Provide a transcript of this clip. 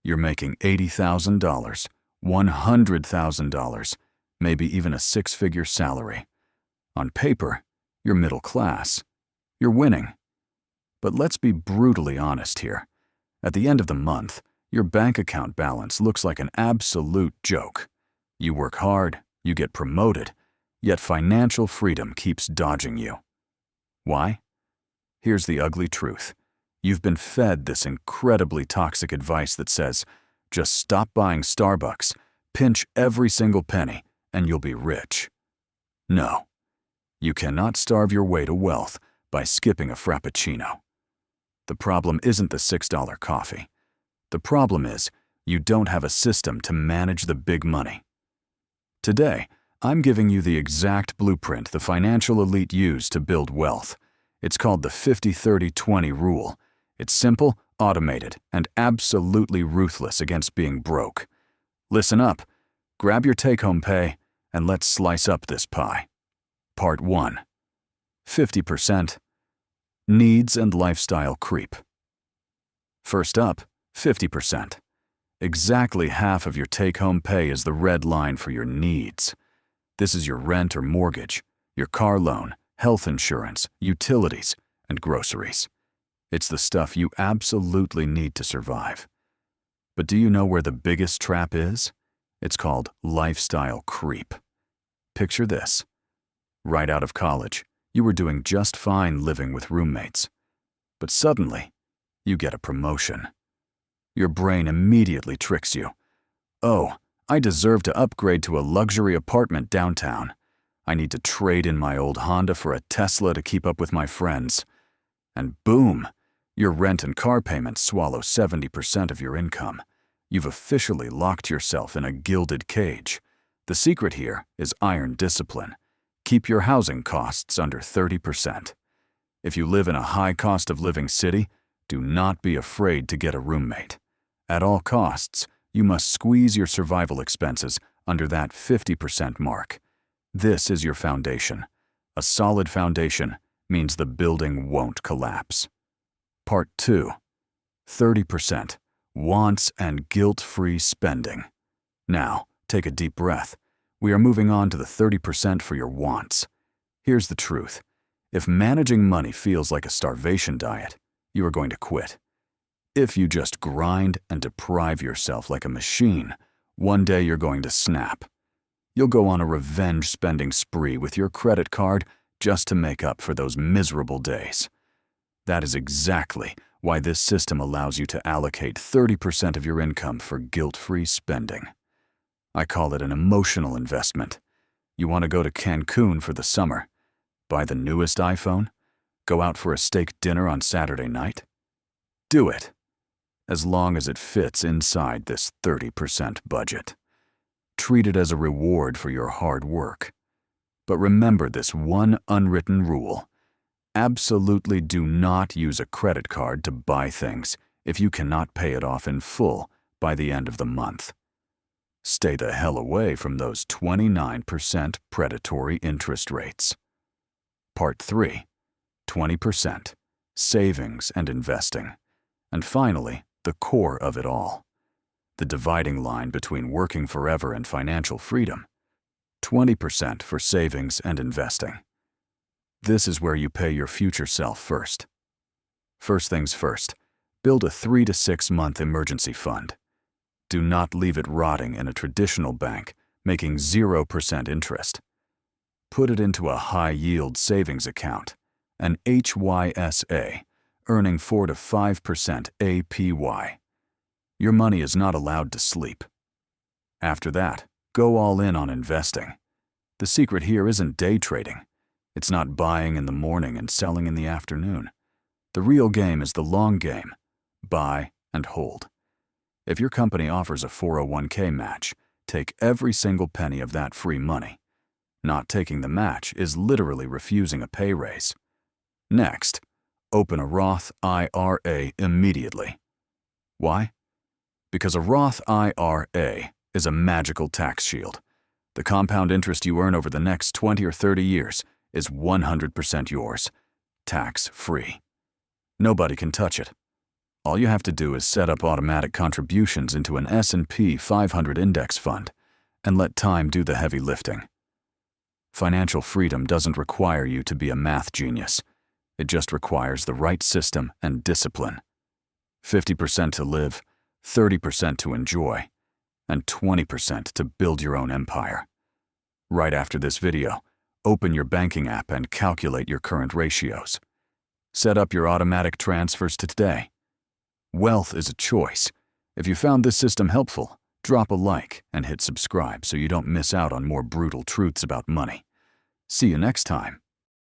You're making $80,000, $100,000, maybe even a six-figure salary. On paper, you're middle class. You're winning. But let's be brutally honest here. At the end of the month, your bank account balance looks like an absolute joke. You work hard, you get promoted, yet financial freedom keeps dodging you. Why? Here's the ugly truth. You've been fed this incredibly toxic advice that says, just stop buying Starbucks, pinch every single penny, and you'll be rich. No. You cannot starve your way to wealth by skipping a frappuccino. The problem isn't the $6 coffee. The problem is you don't have a system to manage the big money. Today, I'm giving you the exact blueprint the financial elite use to build wealth. It's called the 50-30-20 rule. It's simple, automated, and absolutely ruthless against being broke. Listen up, grab your take-home pay, and let's slice up this pie. Part 1. 50%. Needs and lifestyle creep. First up, 50%. Exactly half of your take-home pay is the red line for your needs. This is your rent or mortgage, your car loan, health insurance, utilities, and groceries. It's the stuff you absolutely need to survive. But do you know where the biggest trap is? It's called lifestyle creep. Picture this. Right out of college, you were doing just fine living with roommates. But suddenly, you get a promotion. Your brain immediately tricks you. Oh, I deserve to upgrade to a luxury apartment downtown. I need to trade in my old Honda for a Tesla to keep up with my friends. And boom, your rent and car payments swallow 70% of your income. You've officially locked yourself in a gilded cage. The secret here is iron discipline. Keep your housing costs under 30%. If you live in a high cost of living city, do not be afraid to get a roommate. At all costs, you must squeeze your survival expenses under that 50% mark. This is your foundation. A solid foundation means the building won't collapse. Part 2. 30%. Wants and guilt-free spending. Now, take a deep breath. We are moving on to the 30% for your wants. Here's the truth. If managing money feels like a starvation diet, you are going to quit. If you just grind and deprive yourself like a machine, one day you're going to snap. You'll go on a revenge spending spree with your credit card just to make up for those miserable days. That is exactly why this system allows you to allocate 30% of your income for guilt-free spending. I call it an emotional investment. You want to go to Cancun for the summer? Buy the newest iPhone? Go out for a steak dinner on Saturday night? Do it, as long as it fits inside this 30% budget. Treat it as a reward for your hard work. But remember this one unwritten rule. Absolutely do not use a credit card to buy things if you cannot pay it off in full by the end of the month. Stay the hell away from those 29% predatory interest rates. Part 3. 20%. Savings and investing. And finally, the core of it all. The dividing line between working forever and financial freedom. 20% for savings and investing. This is where you pay your future self first. First things first, build a 3 to 6 month emergency fund. Do not leave it rotting in a traditional bank, making 0% interest. Put it into a high-yield savings account, an HYSA, earning 4 to 5% APY. Your money is not allowed to sleep. After that, go all in on investing. The secret here isn't day trading. It's not buying in the morning and selling in the afternoon. The real game is the long game. Buy and hold. If your company offers a 401k match, take every single penny of that free money. Not taking the match is literally refusing a pay raise. Next, open a Roth IRA immediately. Why? Because a Roth IRA is a magical tax shield. The compound interest you earn over the next 20 or 30 years is 100% yours, tax-free. Nobody can touch it. All you have to do is set up automatic contributions into an S&P 500 index fund and let time do the heavy lifting. Financial freedom doesn't require you to be a math genius. It just requires the right system and discipline. 50% to live, 30% to enjoy, and 20% to build your own empire. Right after this video, open your banking app and calculate your current ratios. Set up your automatic transfers today. Wealth is a choice. If you found this system helpful, drop a like and hit subscribe so you don't miss out on more brutal truths about money. See you next time.